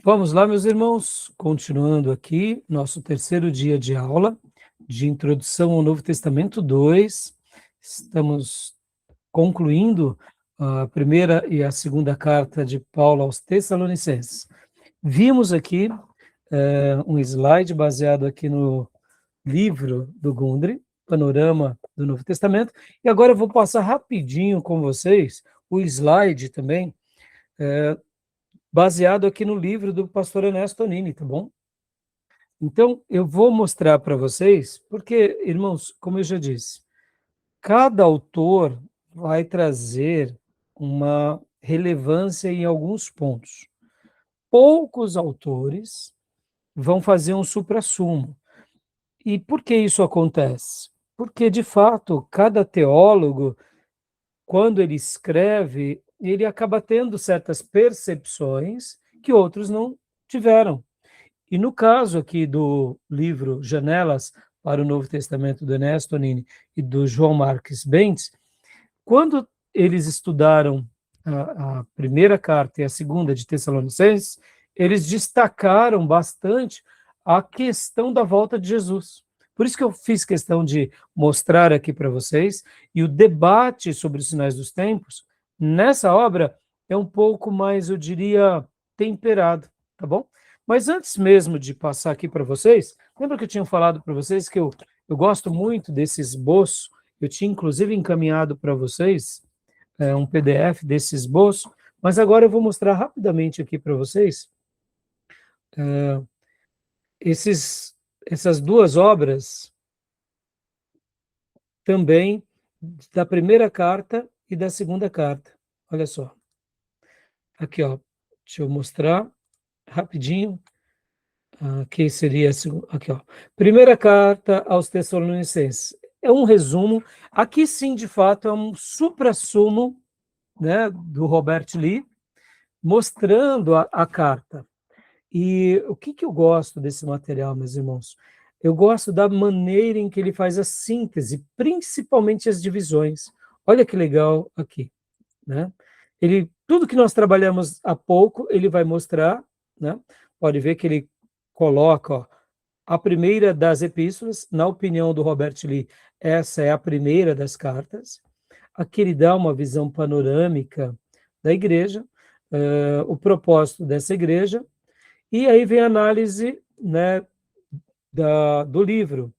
Vamos lá, meus irmãos, continuando aqui, nosso terceiro dia de aula de Introdução ao Novo Testamento 2. Estamos concluindo a primeira e a segunda carta de Paulo aos Tessalonicenses. Vimos aqui um slide baseado aqui no livro do Gundry, Panorama do Novo Testamento, e agora eu vou passar rapidinho com vocês o slide também, baseado aqui no livro do pastor Ernesto Tonini, tá bom? Então, eu vou mostrar para vocês, porque, irmãos, como eu já disse, cada autor vai trazer uma relevância em alguns pontos. Poucos autores vão fazer um suprassumo. E por que isso acontece? Porque, de fato, cada teólogo, quando ele escreve, ele acaba tendo certas percepções que outros não tiveram. E no caso aqui do livro Janelas para o Novo Testamento do Ernesto Tonini e do João Marques Bentes, quando eles estudaram a primeira carta e a segunda de Tessalonicenses, eles destacaram bastante a questão da volta de Jesus. Por isso que eu fiz questão de mostrar aqui para vocês, e o debate sobre os sinais dos tempos, nessa obra, é um pouco mais, eu diria, temperado, tá bom? Mas antes mesmo de passar aqui para vocês, lembra que eu tinha falado para vocês que eu gosto muito desse esboço? Eu tinha inclusive encaminhado para vocês um PDF desse esboço, mas agora eu vou mostrar rapidamente aqui para vocês essas duas obras também da primeira carta e da segunda carta. Olha só. Aqui, ó. Deixa eu mostrar rapidinho. Aqui seria aqui, ó. Primeira carta aos Tessalonicenses. É um resumo. Aqui sim, de fato, é um suprassumo, né, do Robert Lee, mostrando a carta. E o que eu gosto desse material, meus irmãos? Eu gosto da maneira em que ele faz a síntese, principalmente as divisões. Olha que legal aqui, né? Tudo que nós trabalhamos há pouco, ele vai mostrar, né? Pode ver que ele coloca, ó, a primeira das epístolas, na opinião do Robert Lee, essa é a primeira das cartas. Aqui ele dá uma visão panorâmica da igreja, o propósito dessa igreja, e aí vem a análise, né, do livro.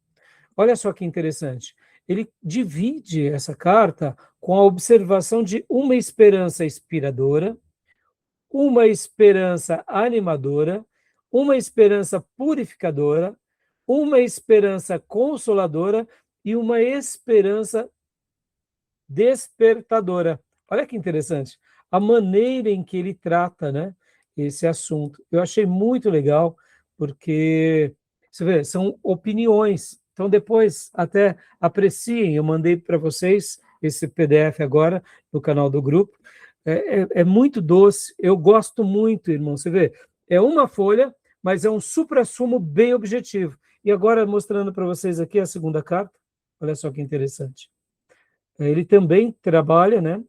Olha só que interessante. Ele divide essa carta com a observação de uma esperança inspiradora, uma esperança animadora, uma esperança purificadora, uma esperança consoladora e uma esperança despertadora. Olha que interessante. A maneira em que ele trata, né, esse assunto. Eu achei muito legal, porque, você vê, são opiniões. Então, depois, até apreciem, eu mandei para vocês esse PDF agora, no canal do grupo. É muito doce, eu gosto muito, irmão. Você vê, é uma folha, mas é um suprassumo bem objetivo. E agora, mostrando para vocês aqui a segunda carta, olha só que interessante. Ele também trabalha, né,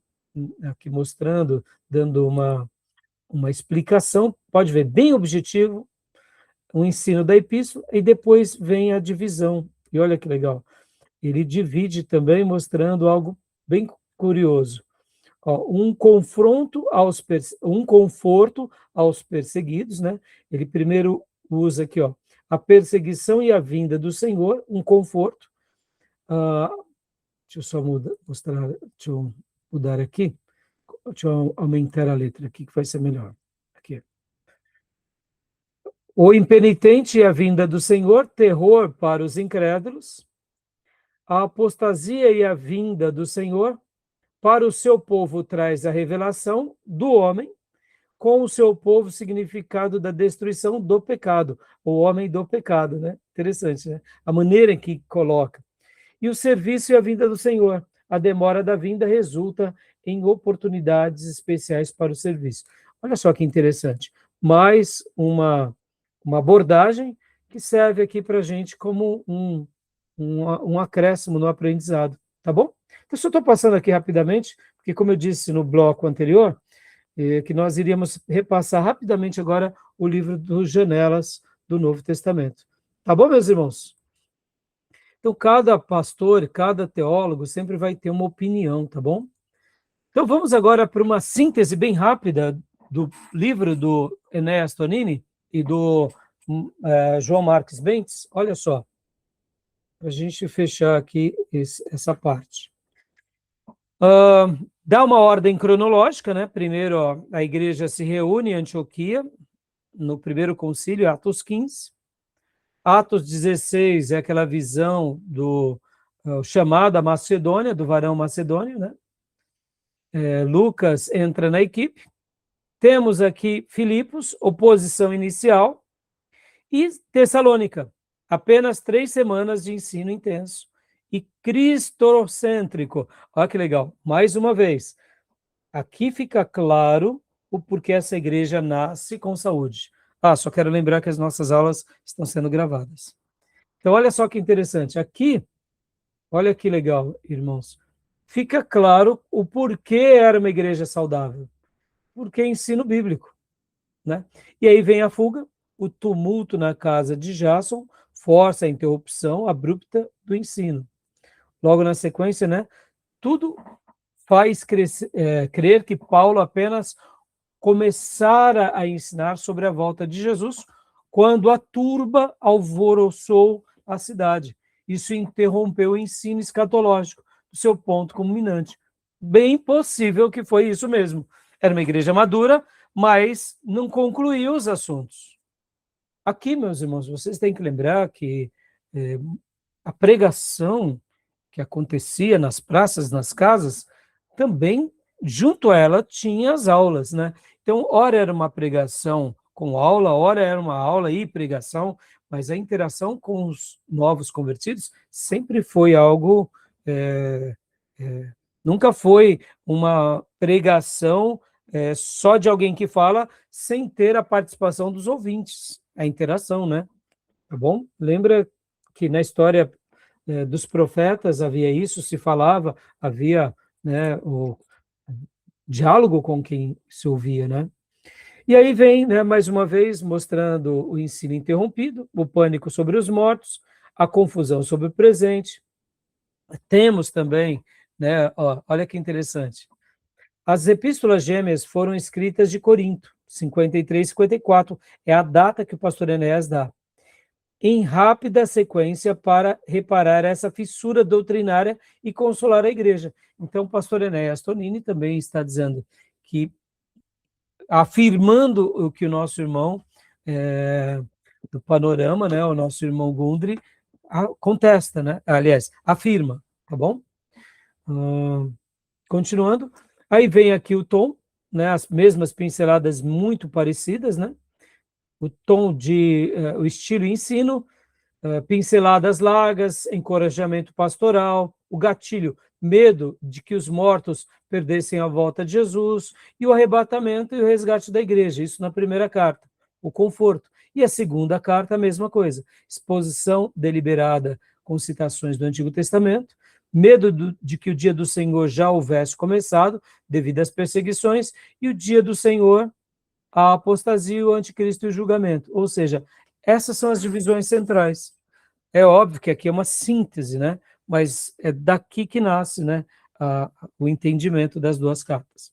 aqui mostrando, dando uma explicação, pode ver, bem objetivo, o ensino da epístola, e depois vem a divisão. E olha que legal, ele divide também mostrando algo bem curioso. Ó, um conforto aos perseguidos, né? Ele primeiro usa aqui, ó, a perseguição e a vinda do Senhor, um conforto. Deixa eu só mostrar, deixa eu mudar aqui. Deixa eu aumentar a letra aqui, que vai ser melhor. Aqui. O impenitente e a vinda do Senhor, terror para os incrédulos. A apostasia e a vinda do Senhor, para o seu povo traz a revelação do homem, com o seu povo significado da destruição do pecado, o homem do pecado, né? Interessante, né? A maneira em que coloca. E o serviço e a vinda do Senhor. A demora da vinda resulta em oportunidades especiais para o serviço. Olha só que interessante. Mais uma abordagem que serve aqui para a gente como um acréscimo no aprendizado, tá bom? Então, só estou passando aqui rapidamente, porque como eu disse no bloco anterior, que nós iríamos repassar rapidamente agora o livro dos Janelas do Novo Testamento. Tá bom, meus irmãos? Então, cada pastor, cada teólogo sempre vai ter uma opinião, tá bom? Então, vamos agora para uma síntese bem rápida do livro do Enéas Tonini e do João Marques Bentes. Olha só, para a gente fechar aqui essa parte. Dá uma ordem cronológica, né? Primeiro, ó, a igreja se reúne em Antioquia, no primeiro concílio, Atos 15. Atos 16 é aquela visão do chamado à Macedônia, do varão macedônio, né? Lucas entra na equipe. Temos aqui Filipos, oposição inicial, e Tessalônica, apenas 3 semanas de ensino intenso e cristocêntrico. Olha que legal, mais uma vez, aqui fica claro o porquê essa igreja nasce com saúde. Só quero lembrar que as nossas aulas estão sendo gravadas. Então, olha só que interessante, aqui, olha que legal, irmãos, fica claro o porquê era uma igreja saudável, porque é ensino bíblico, né? E aí vem a fuga, o tumulto na casa de Jason força a interrupção abrupta do ensino. Logo na sequência, né, tudo faz crer que Paulo apenas começara a ensinar sobre a volta de Jesus quando a turba alvoroçou a cidade. Isso interrompeu o ensino escatológico, do seu ponto culminante. Bem possível que foi isso mesmo. Era uma igreja madura, mas não concluiu os assuntos. Aqui, meus irmãos, vocês têm que lembrar que a pregação que acontecia nas praças, nas casas, também, junto a ela, tinha as aulas, né? Então, ora era uma pregação com aula, ora era uma aula e pregação, mas a interação com os novos convertidos sempre foi algo... nunca foi uma pregação só de alguém que fala, sem ter a participação dos ouvintes, a interação, né? Tá bom? Lembra que na história dos profetas havia isso, se falava, havia, né, o diálogo com quem se ouvia, né? E aí vem, né, mais uma vez, mostrando o ensino interrompido, o pânico sobre os mortos, a confusão sobre o presente. Temos também, né, olha que interessante, as epístolas gêmeas foram escritas de Corinto, 53 e 54, é a data que o pastor Enéas dá, em rápida sequência para reparar essa fissura doutrinária e consolar a igreja. Então, o pastor Enéas Tonini também está dizendo que, afirmando o que o nosso irmão do Panorama, né, o nosso irmão Gundry, contesta, né? Aliás, afirma, tá bom? Continuando, aí vem aqui o tom, né, as mesmas pinceladas muito parecidas, né? O tom o estilo e ensino, pinceladas largas, encorajamento pastoral, o gatilho, medo de que os mortos perdessem a volta de Jesus, e o arrebatamento e o resgate da igreja, isso na primeira carta, o conforto. E a segunda carta, a mesma coisa, exposição deliberada com citações do Antigo Testamento, medo de que o dia do Senhor já houvesse começado, devido às perseguições, e o dia do Senhor, a apostasia, o anticristo e o julgamento. Ou seja, essas são as divisões centrais. É óbvio que aqui é uma síntese, né? Mas é daqui que nasce, né, o entendimento das duas cartas.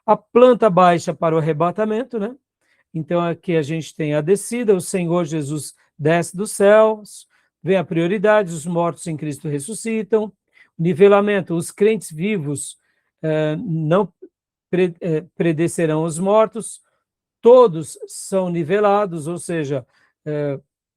A planta baixa para o arrebatamento, né? Então aqui a gente tem a descida, o Senhor Jesus desce dos céus, vem a prioridade, os mortos em Cristo ressuscitam, o nivelamento, os crentes vivos não predeceram os mortos, todos são nivelados, ou seja,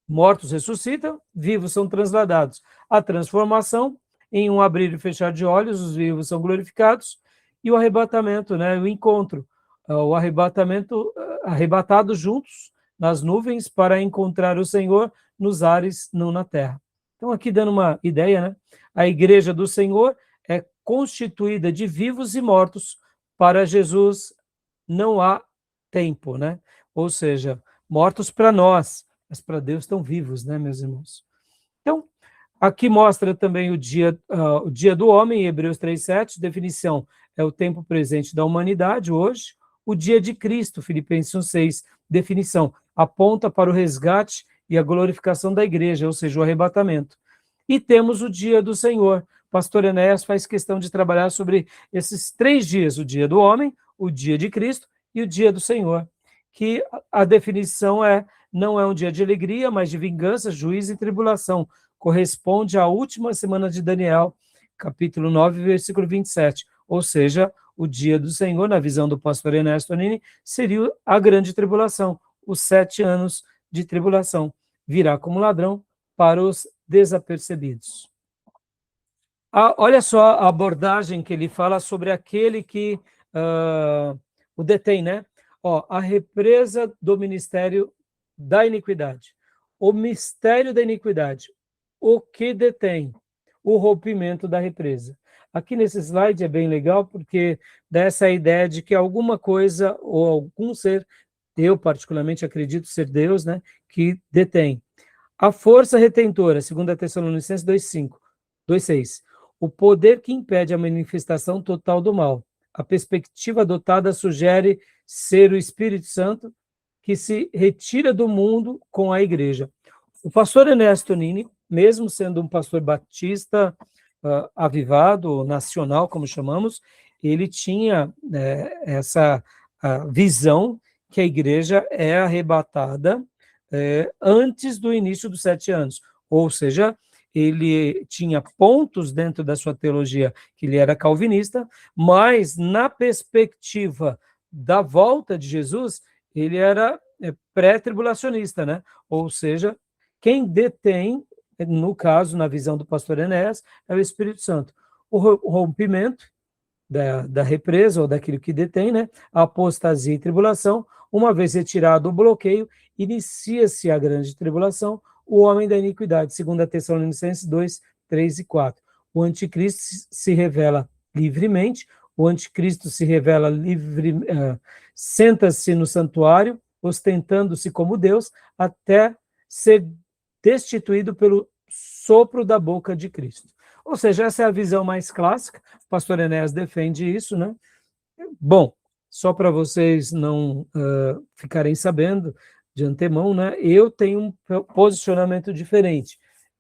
mortos ressuscitam, vivos são transladados. A transformação, em um abrir e fechar de olhos, os vivos são glorificados, e o arrebatamento, né, o encontro, o arrebatamento, arrebatados juntos nas nuvens para encontrar o Senhor nos ares, não na terra. Então, aqui dando uma ideia, né, a igreja do Senhor é constituída de vivos e mortos. Para Jesus não há tempo, né? Ou seja, mortos para nós, mas para Deus estão vivos, né, meus irmãos? Então, aqui mostra também o dia do homem, em Hebreus 3:7, definição, é o tempo presente da humanidade hoje, o dia de Cristo, Filipenses 1,6, definição, aponta para o resgate e a glorificação da igreja, ou seja, o arrebatamento. E temos o dia do Senhor. Pastor Enéas faz questão de trabalhar sobre esses 3 dias, o dia do homem, o dia de Cristo e o dia do Senhor, que a definição não é um dia de alegria, mas de vingança, juízo e tribulação. Corresponde à última semana de Daniel, capítulo 9, versículo 27. Ou seja, o dia do Senhor, na visão do pastor Ernesto Tonini, seria a grande tribulação, os 7 anos de tribulação. Virá como ladrão para os desapercebidos. Olha só a abordagem que ele fala sobre aquele que o detém, né? A represa do ministério da iniquidade. O mistério da iniquidade. O que detém? O rompimento da represa. Aqui nesse slide é bem legal porque dá essa ideia de que alguma coisa ou algum ser, eu particularmente acredito ser Deus, né, que detém. A força retentora, 2 Tessalonicenses 2,6. O poder que impede a manifestação total do mal. A perspectiva adotada sugere ser o Espírito Santo que se retira do mundo com a igreja. O pastor Ernesto Tonini, mesmo sendo um pastor batista avivado, nacional, como chamamos, ele tinha essa visão que a igreja é arrebatada antes do início dos 7 anos. Ou seja, ele tinha pontos dentro da sua teologia que ele era calvinista, mas na perspectiva da volta de Jesus, ele era pré-tribulacionista, né? Ou seja, quem detém, no caso, na visão do pastor Enéas, é o Espírito Santo. O rompimento da represa, ou daquilo que detém, né? A apostasia e tribulação, uma vez retirado o bloqueio, inicia-se a grande tribulação, o homem da iniquidade, 2 Tessalonicenses 2, 3 e 4. O anticristo se revela livremente, o anticristo se revela senta-se no santuário, ostentando-se como Deus, até ser destituído pelo sopro da boca de Cristo. Ou seja, essa é a visão mais clássica, o pastor Enéas defende isso, né? Bom, só para vocês não ficarem sabendo de antemão, né? Eu tenho um posicionamento diferente.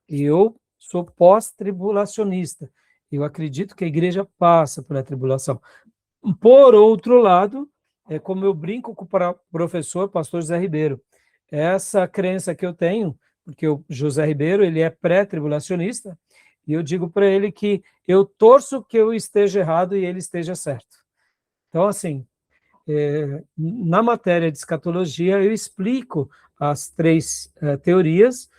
Eu sou pós-tribulacionista. Eu acredito que a igreja passa pela tribulação. Por outro lado, como eu brinco com o professor, pastor José Ribeiro, essa crença que eu tenho, porque o José Ribeiro ele é pré-tribulacionista, e eu digo para ele que eu torço que eu esteja errado e ele esteja certo. Então, assim, na matéria de escatologia, eu explico as 3 teorias,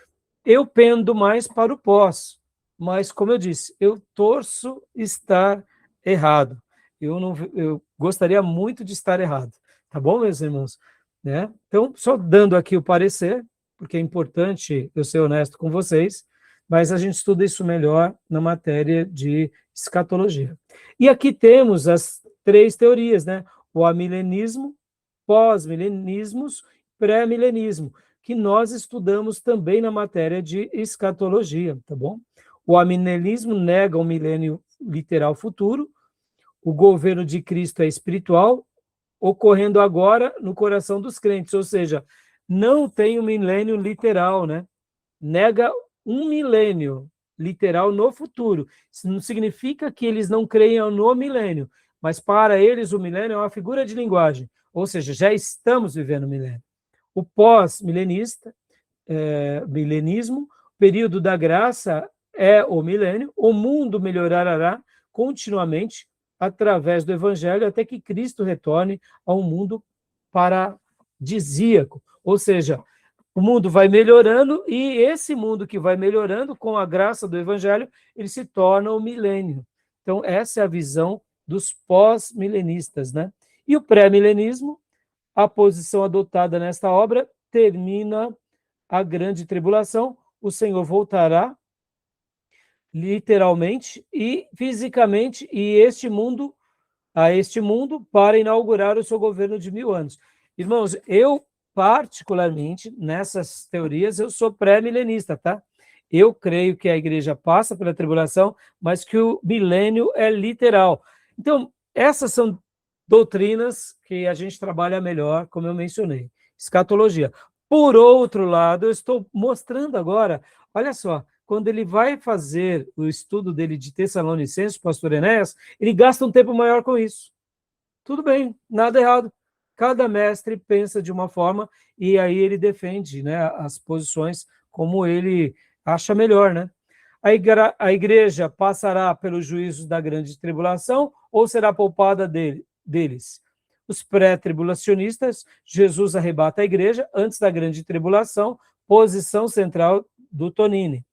eu pendo mais para o pós, mas, como eu disse, eu torço estar errado. Eu gostaria muito de estar errado, tá bom, meus irmãos? Né? Então, só dando aqui o parecer, porque é importante eu ser honesto com vocês, mas a gente estuda isso melhor na matéria de escatologia. E aqui temos as 3 teorias, né? O amilenismo, pós-milenismos, pré-milenismo, que nós estudamos também na matéria de escatologia, tá bom? O amilenismo nega o milênio literal futuro, o governo de Cristo é espiritual, ocorrendo agora no coração dos crentes, ou seja, não tem um milênio literal, né? Nega um milênio literal no futuro. Isso não significa que eles não creiam no milênio, mas para eles o milênio é uma figura de linguagem, ou seja, já estamos vivendo o milênio. O pós-milenista, milenismo, período da graça é o milênio, o mundo melhorará continuamente através do evangelho até que Cristo retorne a um mundo paradisíaco, ou seja, o mundo vai melhorando e esse mundo que vai melhorando com a graça do evangelho, ele se torna o milênio. Então, essa é a visão dos pós-milenistas, né? E o pré-milenismo, a posição adotada nesta obra, termina a grande tribulação, o Senhor voltará literalmente e fisicamente a este mundo para inaugurar o seu governo de 1000 anos. Irmãos, eu particularmente nessas teorias eu sou pré-milenista, tá? Eu creio que a igreja passa pela tribulação, mas que o milênio é literal. Então, essas são doutrinas que a gente trabalha melhor, como eu mencionei. Escatologia. Por outro lado, eu estou mostrando agora, olha só, quando ele vai fazer o estudo dele de Tessalonicenses, pastor Enéas, ele gasta um tempo maior com isso. Tudo bem, nada errado. Cada mestre pensa de uma forma e aí ele defende, né, as posições como ele acha melhor, né? A igreja passará pelos juízos da grande tribulação ou será poupada deles? Os pré-tribulacionistas, Jesus arrebata a igreja antes da grande tribulação, posição central do Tonini.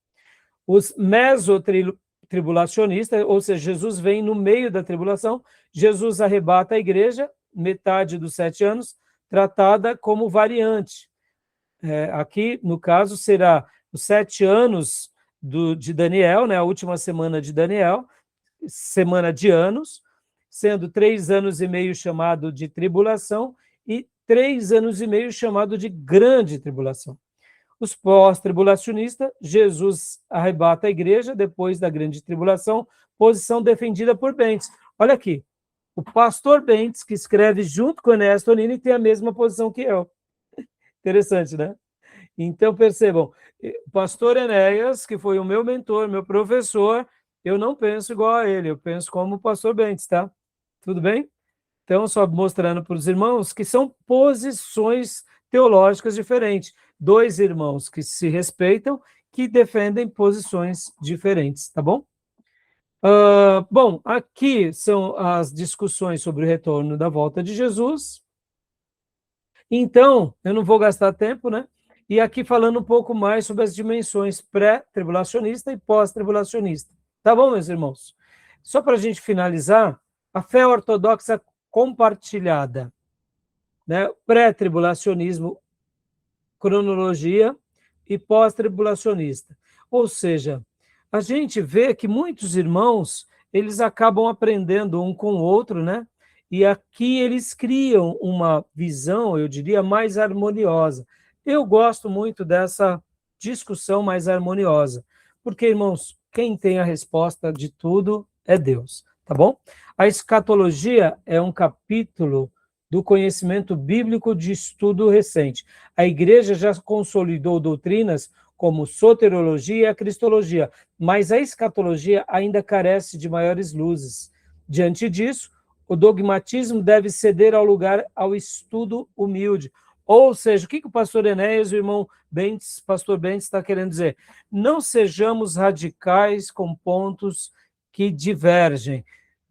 Os mesotribulacionistas, ou seja, Jesus vem no meio da tribulação, Jesus arrebata a igreja, metade dos 7 anos, tratada como variante. Aqui, no caso, será os 7 anos de Daniel, né, a última semana de Daniel, semana de anos, sendo 3 anos e meio chamado de tribulação e 3 anos e meio chamado de grande tribulação. Os pós-tribulacionistas, Jesus arrebata a igreja depois da grande tribulação, posição defendida por Bentes. Olha aqui, o pastor Bentes, que escreve junto com o Enéas Tonini, tem a mesma posição que eu. Interessante, né? Então, percebam, o pastor Enéas, que foi o meu mentor, meu professor, eu não penso igual a ele, eu penso como o pastor Bentes, tá? Tudo bem? Então, só mostrando para os irmãos que são posições teológicas diferentes. 2 irmãos que se respeitam, que defendem posições diferentes, tá bom? Bom, aqui são as discussões sobre o retorno da volta de Jesus. Então, eu não vou gastar tempo, né? E aqui falando um pouco mais sobre as dimensões pré-tribulacionista e pós-tribulacionista. Tá bom, meus irmãos? Só para a gente finalizar, a fé ortodoxa compartilhada, né? Pré-tribulacionismo, cronologia e pós-tribulacionista. Ou seja, a gente vê que muitos irmãos, eles acabam aprendendo um com o outro, né? E aqui eles criam uma visão, eu diria, mais harmoniosa. Eu gosto muito dessa discussão mais harmoniosa, porque, irmãos, quem tem a resposta de tudo é Deus, tá bom? A escatologia é um capítulo do conhecimento bíblico de estudo recente. A igreja já consolidou doutrinas como soteriologia e a cristologia, mas a escatologia ainda carece de maiores luzes. Diante disso, o dogmatismo deve ceder ao lugar ao estudo humilde. Ou seja, o que o pastor Enéas e o irmão Bentes, pastor Bentes, está querendo dizer? Não sejamos radicais com pontos que divergem.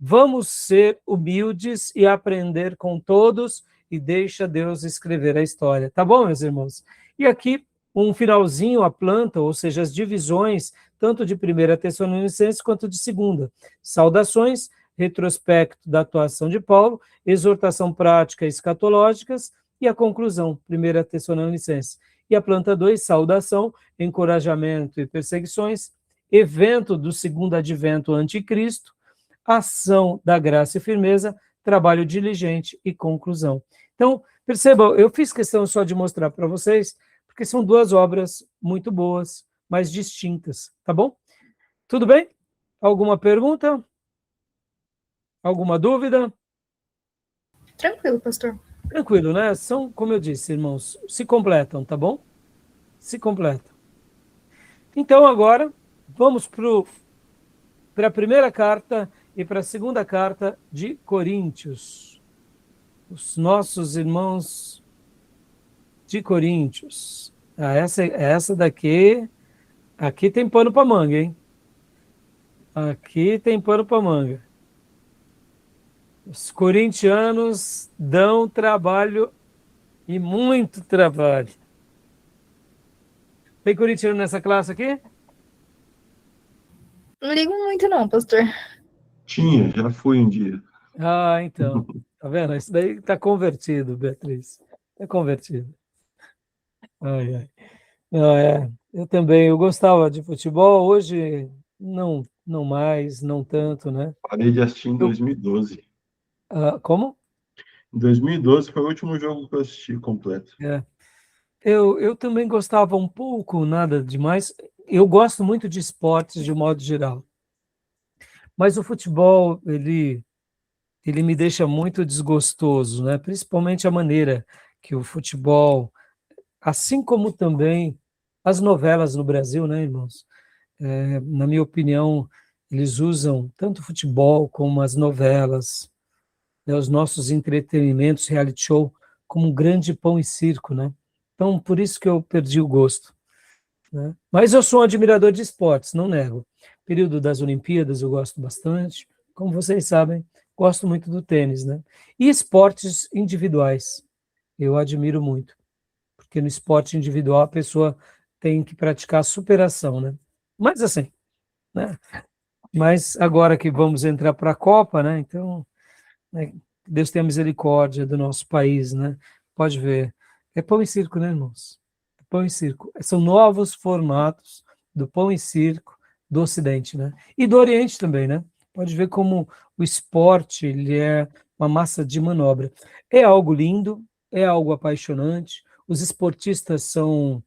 Vamos ser humildes e aprender com todos e deixa Deus escrever a história. Tá bom, meus irmãos? E aqui, um finalzinho, a planta, ou seja, as divisões, tanto de 1 Tessalonicenses quanto de 2. Saudações, retrospecto da atuação de Paulo, exortação prática e escatológicas, e a conclusão, 1 Tessalonicenses. E a planta 2, saudação, encorajamento e perseguições, evento do segundo advento anticristo, ação da graça e firmeza, trabalho diligente e conclusão. Então, percebam, eu fiz questão só de mostrar para vocês, porque são 2 obras muito boas, mas distintas, tá bom? Tudo bem? Alguma pergunta? Alguma dúvida? Tranquilo, pastor. Tranquilo, né? São, como eu disse, irmãos, se completam, tá bom? Se completam. Então, agora, vamos para a primeira carta e para a segunda carta de Coríntios. Os nossos irmãos de Coríntios. Essa daqui, aqui tem pano para manga, hein? Aqui tem pano para manga. Os corintianos dão trabalho e muito trabalho. Tem corintiano nessa classe aqui? Não ligo muito não, pastor. Tinha, já fui um dia. Ah, então. Tá vendo? Isso daí está convertido, Beatriz. Está convertido. Ai, ai. Não, eu também, eu gostava de futebol, hoje não mais, não tanto, né? Parei de assistir em Eu, 2012. como? Em 2012 foi o último jogo que eu assisti completo. Eu também gostava um pouco, nada demais. Eu gosto muito de esportes de modo geral. Mas o futebol, ele ele me deixa muito desgostoso, né? Principalmente a maneira que o futebol, assim como também as novelas no Brasil, né, irmãos? Na minha opinião, eles usam tanto o futebol como as novelas, né, os nossos entretenimentos, reality show, como um grande pão e circo, né? Então, por isso que eu perdi o gosto, né? Mas eu sou um admirador de esportes, não nego. Período das Olimpíadas eu gosto bastante. Como vocês sabem, gosto muito do tênis, né? E esportes individuais, eu admiro muito, porque no esporte individual a pessoa tem que praticar superação, né? Mas assim, né? Mas agora que vamos entrar para a Copa, né? Então, né, Deus tenha misericórdia do nosso país, né? Pode ver. É pão e circo, né, irmãos? É pão e circo. São novos formatos do pão e circo do Ocidente, né? E do Oriente também, né? Pode ver como o esporte, ele é uma massa de manobra. É algo lindo, é algo apaixonante. Os esportistas são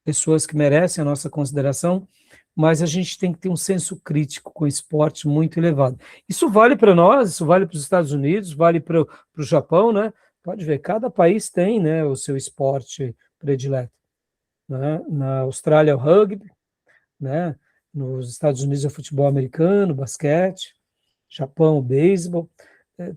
pessoas que merecem a nossa consideração, mas a gente tem que ter um senso crítico com o esporte muito elevado. Isso vale para nós, isso vale para os Estados Unidos, vale para o Japão, né? Pode ver, cada país tem, né, o seu esporte predileto, né? Na Austrália, o rugby, né? Nos Estados Unidos, o futebol americano, o basquete, Japão, o beisebol. É,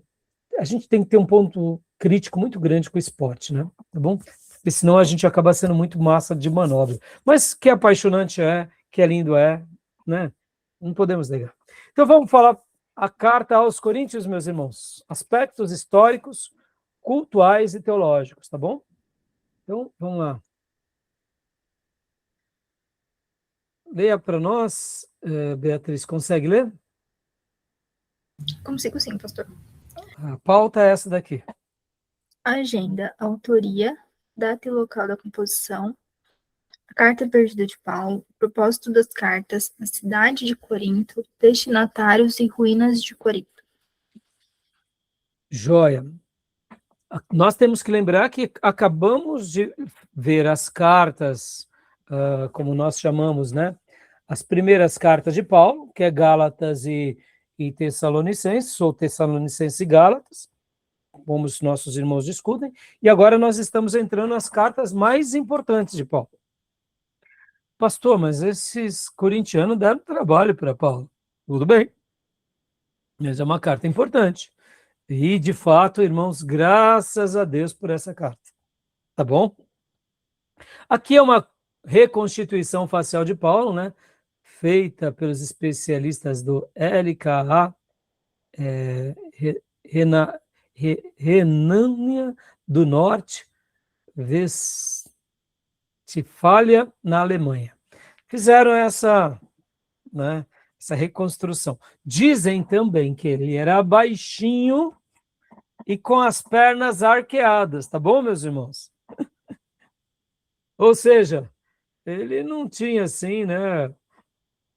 a gente tem que ter um ponto crítico muito grande com o esporte, né? Tá bom? Porque senão a gente acaba sendo muito massa de manobra. Mas que apaixonante é, que é lindo é, né? Não podemos negar. Então vamos falar a carta aos Coríntios, meus irmãos. Aspectos históricos, cultuais e teológicos, tá bom? Então vamos lá. Leia para nós, Beatriz, consegue ler? Consigo sim, pastor. A pauta é essa daqui. Agenda, autoria, data e local da composição, a carta perdida de Paulo, propósito das cartas, a cidade de Corinto, destinatários e ruínas de Corinto. Joia. Nós temos que lembrar que acabamos de ver as cartas, como nós chamamos, né? As primeiras cartas de Paulo, que é Gálatas e Tessalonicenses, ou Tessalonicenses e Gálatas, como os nossos irmãos discutem, e agora nós estamos entrando nas cartas mais importantes de Paulo. Pastor, mas esses corintianos deram trabalho para Paulo. Tudo bem, mas é uma carta importante. E, de fato, irmãos, graças a Deus por essa carta. Tá bom? Aqui é uma reconstituição facial de Paulo, né? Feita pelos especialistas do LKA, Renânia do Norte, Westfália, na Alemanha. Fizeram né, essa reconstrução. Dizem também que ele era baixinho e com as pernas arqueadas, tá bom, meus irmãos? Ou seja, ele não tinha assim, né,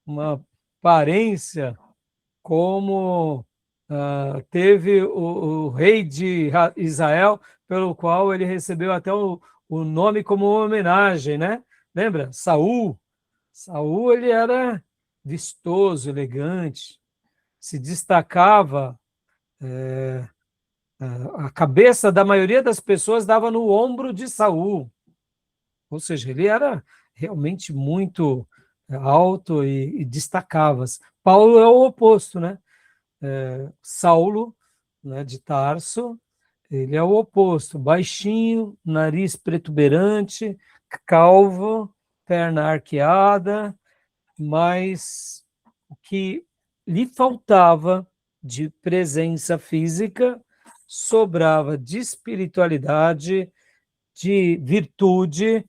uma aparência como teve o rei de Israel, pelo qual ele recebeu até o nome como homenagem, né? Lembra? Saul. Saul, ele era vistoso, elegante, se destacava, a cabeça da maioria das pessoas dava no ombro de Saul. Ou seja, ele era realmente muito alto e destacava-se. Paulo é o oposto, né? Saulo, né, de Tarso, ele é o oposto, baixinho, nariz protuberante, calvo, perna arqueada, mas o que lhe faltava de presença física sobrava de espiritualidade, de virtude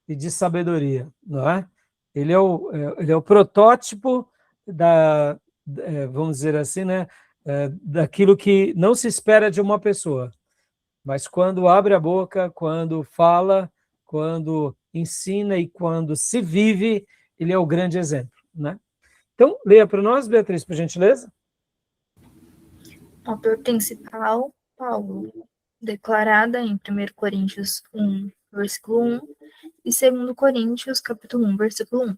e de sabedoria, não é? Ele é o protótipo vamos dizer assim, né, daquilo que não se espera de uma pessoa, mas quando abre a boca, quando fala, quando ensina e quando se vive, ele é o grande exemplo, né? Então, leia para nós, Beatriz, por gentileza. Autor principal, Paulo, declarada em 1 Coríntios 1, versículo 1, e 2 Coríntios, capítulo 1, versículo 1.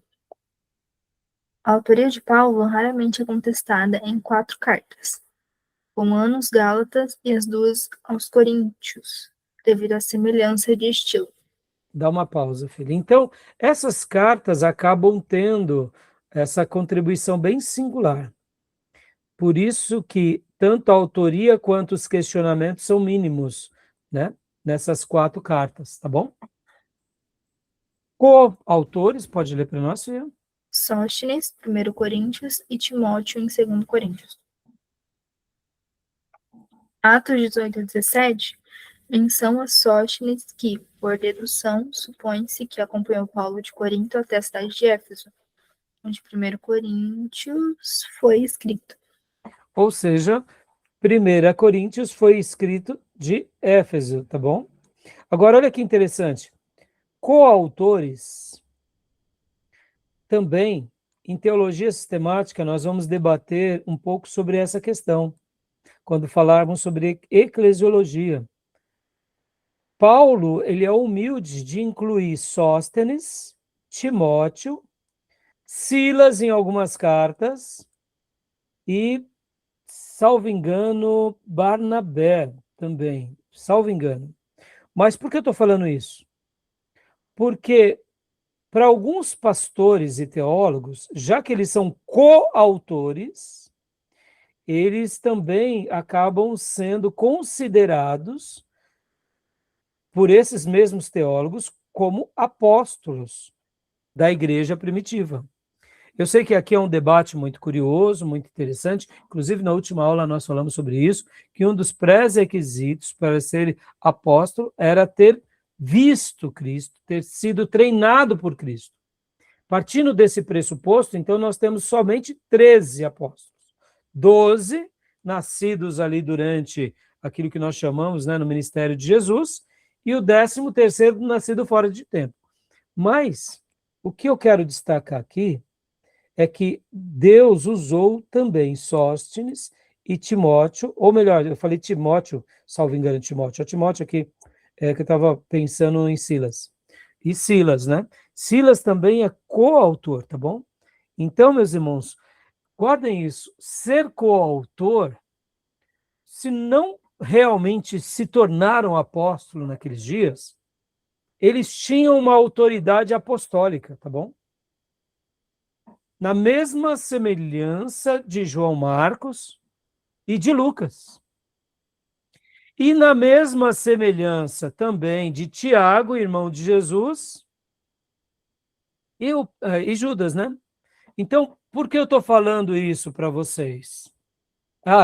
A autoria de Paulo raramente é contestada em 4 cartas. Romanos, Gálatas e as duas aos Coríntios, devido à semelhança de estilo. Dá uma pausa, filho. Então, essas cartas acabam tendo essa contribuição bem singular. Por isso que tanto a autoria quanto os questionamentos são mínimos, né? Nessas 4 cartas, tá bom? Coautores, pode ler para nós, filho? Sóstenes, 1 Coríntios, e Timóteo, em 2 Coríntios. Atos 18 a 17, menção a Sóstenes que, por dedução, supõe-se que acompanhou Paulo de Corinto até a cidade de Éfeso, onde 1 Coríntios foi escrito. Ou seja, 1 Coríntios foi escrito de Éfeso, tá bom? Agora, olha que interessante. Coautores, também, em teologia sistemática, nós vamos debater um pouco sobre essa questão, quando falarmos sobre eclesiologia. Paulo, ele é humilde de incluir Sóstenes, Timóteo, Silas em algumas cartas e, salvo engano, Barnabé também, salvo engano. Mas por que eu estou falando isso? Porque para alguns pastores e teólogos, já que eles são coautores, eles também acabam sendo considerados por esses mesmos teólogos como apóstolos da igreja primitiva. Eu sei que aqui é um debate muito curioso, muito interessante, inclusive na última aula nós falamos sobre isso, que um dos pré-requisitos para ser apóstolo era ter visto Cristo, ter sido treinado por Cristo. Partindo desse pressuposto, então nós temos somente 13 apóstolos. 12 nascidos ali durante aquilo que nós chamamos, né, no ministério de Jesus, e o 13º nascido fora de tempo. Mas o que eu quero destacar aqui é que Deus usou também Sóstenes e Timóteo, ou melhor, eu falei Timóteo, salvo engano, Timóteo. É Timóteo aqui, que eu estava pensando em Silas. E Silas, né? Silas também é coautor, tá bom? Então, meus irmãos, guardem isso. Ser coautor, se não realmente se tornaram apóstolos naqueles dias, eles tinham uma autoridade apostólica, tá bom? Na mesma semelhança de João Marcos e de Lucas. E na mesma semelhança também de Tiago, irmão de Jesus, e Judas, né? Então, por que eu estou falando isso para vocês?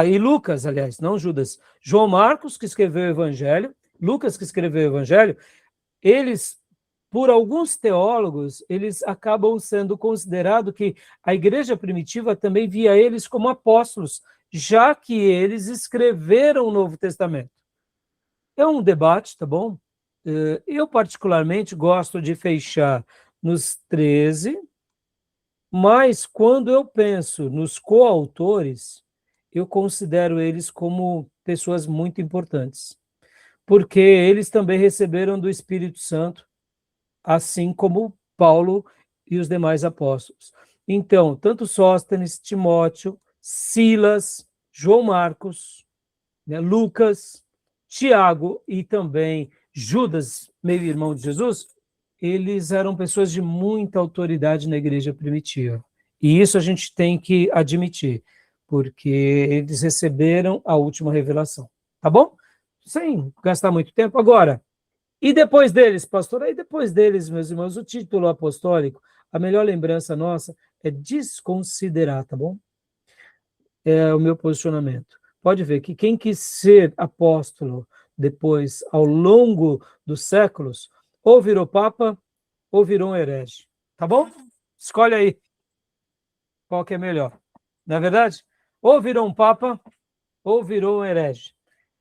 E Lucas, aliás, não Judas. João Marcos, que escreveu o Evangelho, Lucas, que escreveu o Evangelho, eles, por alguns teólogos, eles acabam sendo considerados que a igreja primitiva também via eles como apóstolos, já que eles escreveram o Novo Testamento. É um debate, tá bom? Eu, particularmente, gosto de fechar nos 13, mas quando eu penso nos coautores, eu considero eles como pessoas muito importantes, porque eles também receberam do Espírito Santo, assim como Paulo e os demais apóstolos. Então, tanto Sóstenes, Timóteo, Silas, João Marcos, né, Lucas, Tiago e também Judas, meio-irmão de Jesus, eles eram pessoas de muita autoridade na igreja primitiva. E isso a gente tem que admitir, porque eles receberam a última revelação. Tá bom? Sem gastar muito tempo. Agora, e depois deles, pastor? Aí depois deles, meus irmãos, o título apostólico, a melhor lembrança nossa é desconsiderar, tá bom? É o meu posicionamento. Pode ver que quem quis ser apóstolo depois, ao longo dos séculos, ou virou papa, ou virou um herege. Tá bom? Escolhe aí qual que é melhor. Não é verdade? Ou virou um papa, ou virou um herege.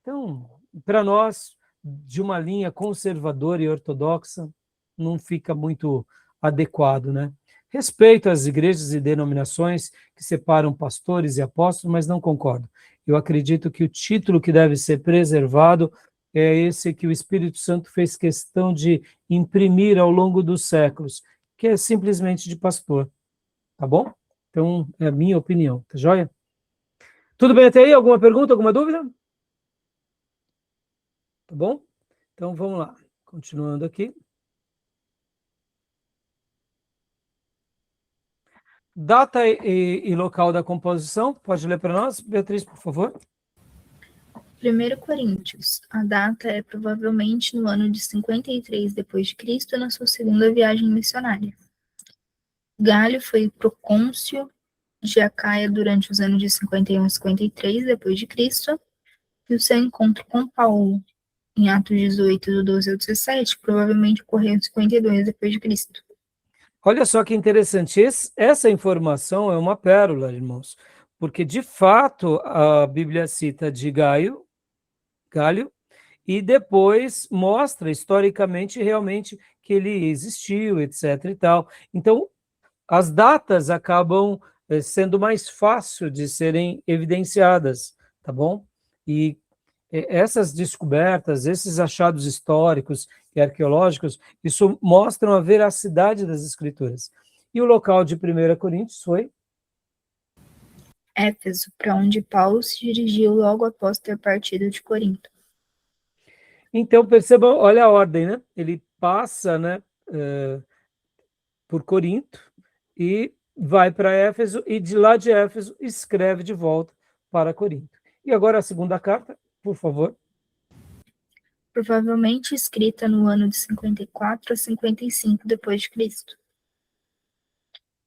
Então, para nós, de uma linha conservadora e ortodoxa, não fica muito adequado, né? Respeito às igrejas e denominações que separam pastores e apóstolos, mas não concordo. Eu acredito que o título que deve ser preservado é esse que o Espírito Santo fez questão de imprimir ao longo dos séculos, que é simplesmente de pastor. Tá bom? Então, é a minha opinião, tá joia? Tudo bem até aí? Alguma pergunta, alguma dúvida? Tá bom? Então vamos lá. Continuando aqui. Data e local da composição. Pode ler para nós, Beatriz, por favor? 1 Coríntios. A data é provavelmente no ano de 53 d.C., na sua segunda viagem missionária. Galho foi procônsul de Acaia durante os anos de 51 e 53 d.C., e o seu encontro com Paulo, em Atos 18, do 12 ao 17, provavelmente ocorreu em 52 d.C. Olha só que interessante. Essa informação é uma pérola, irmãos, porque de fato a Bíblia cita de Galho, e depois mostra historicamente realmente que ele existiu, etc. e tal. Então, as datas acabam sendo mais fácil de serem evidenciadas, tá bom? E essas descobertas, esses achados históricos e arqueológicos, isso mostram a veracidade das escrituras. E o local de 1 Coríntios foi? Éfeso, para onde Paulo se dirigiu logo após ter partido de Corinto. Então, percebam, olha a ordem, né? Ele passa, né, por Corinto e vai para Éfeso, e de lá de Éfeso escreve de volta para Corinto. E agora a segunda carta, por favor. Provavelmente escrita no ano de 54 a 55 d.C.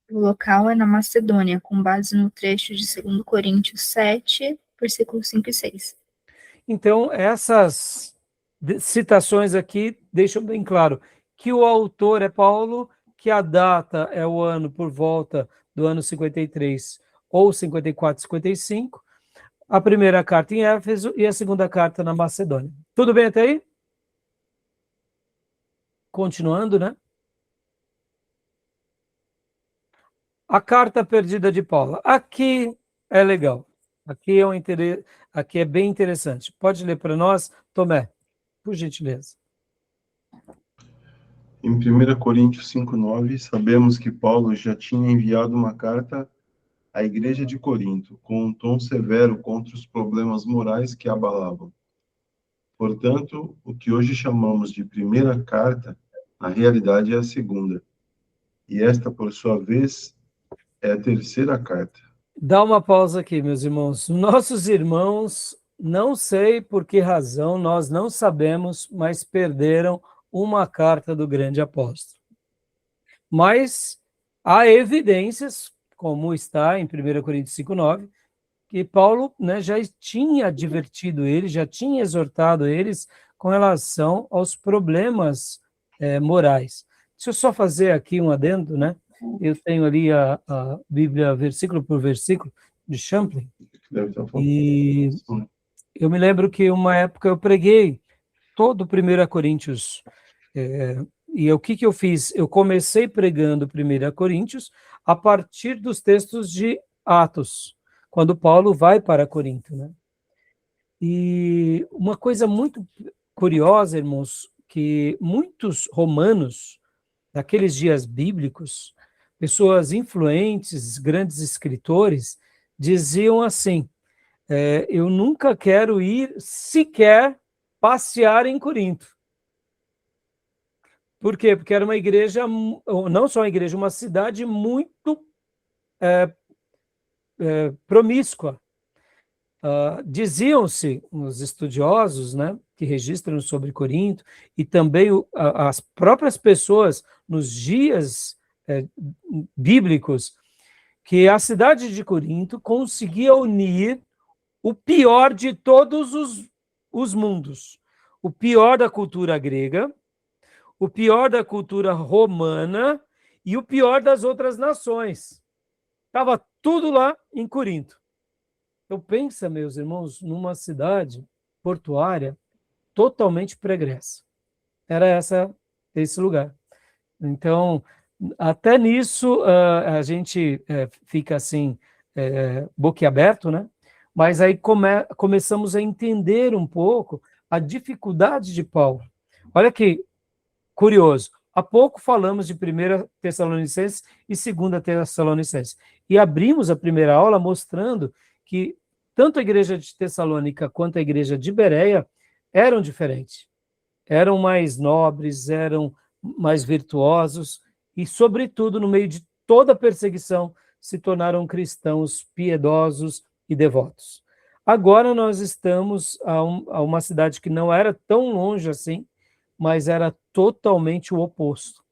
O local é na Macedônia, com base no trecho de 2 Coríntios 7, versículos 5 e 6. Então, essas citações aqui deixam bem claro que o autor é Paulo, que a data é o ano por volta do ano 53 ou 54, 55, a primeira carta em Éfeso e a segunda carta na Macedônia. Tudo bem até aí? Continuando, né? A carta perdida de Paulo. Aqui é legal. Aqui é bem interessante. Pode ler para nós, Tomé, por gentileza. Em 1 Coríntios 5:9, sabemos que Paulo já tinha enviado uma carta à igreja de Corinto, com um tom severo contra os problemas morais que a abalavam. Portanto, o que hoje chamamos de primeira carta, na realidade é a segunda. E esta, por sua vez, é a terceira carta. Dá uma pausa aqui, meus irmãos. Nossos irmãos, não sei por que razão, nós não sabemos, mas perderam uma carta do grande apóstolo. Mas há evidências, como está em 1 Coríntios 5:9, que Paulo, né, já tinha advertido eles, já tinha exortado eles com relação aos problemas morais. Deixa eu só fazer aqui um adendo, né? Eu tenho ali a Bíblia versículo por versículo de Champlin, e eu me lembro que uma época eu preguei todo o 1 Coríntios, e o que eu fiz? Eu comecei pregando 1 Coríntios a partir dos textos de Atos, quando Paulo vai para Corinto, né? E uma coisa muito curiosa, irmãos, que muitos romanos, daqueles dias bíblicos, pessoas influentes, grandes escritores, diziam assim, eu nunca quero ir sequer passear em Corinto. Por quê? Porque era uma igreja, não só uma igreja, uma cidade muito promíscua. Diziam-se os estudiosos, né, que registram sobre Corinto, e também as próprias pessoas nos dias bíblicos, que a cidade de Corinto conseguia unir o pior de todos os mundos. O pior da cultura grega, o pior da cultura romana e o pior das outras nações. Estava tudo lá em Corinto. Eu penso, meus irmãos, numa cidade portuária totalmente pregressa. Era esse lugar. Então, até nisso a gente fica assim, boquiaberto, né? Mas aí começamos a entender um pouco a dificuldade de Paulo. Olha que curioso. Há pouco falamos de 1 Tessalonicenses e 2 Tessalonicenses. E abrimos a primeira aula mostrando que tanto a igreja de Tessalônica quanto a igreja de Bereia eram diferentes. Eram mais nobres, eram mais virtuosos e, sobretudo, no meio de toda a perseguição, se tornaram cristãos piedosos e devotos. Agora nós estamos a uma cidade que não era tão longe assim, mas era totalmente o oposto.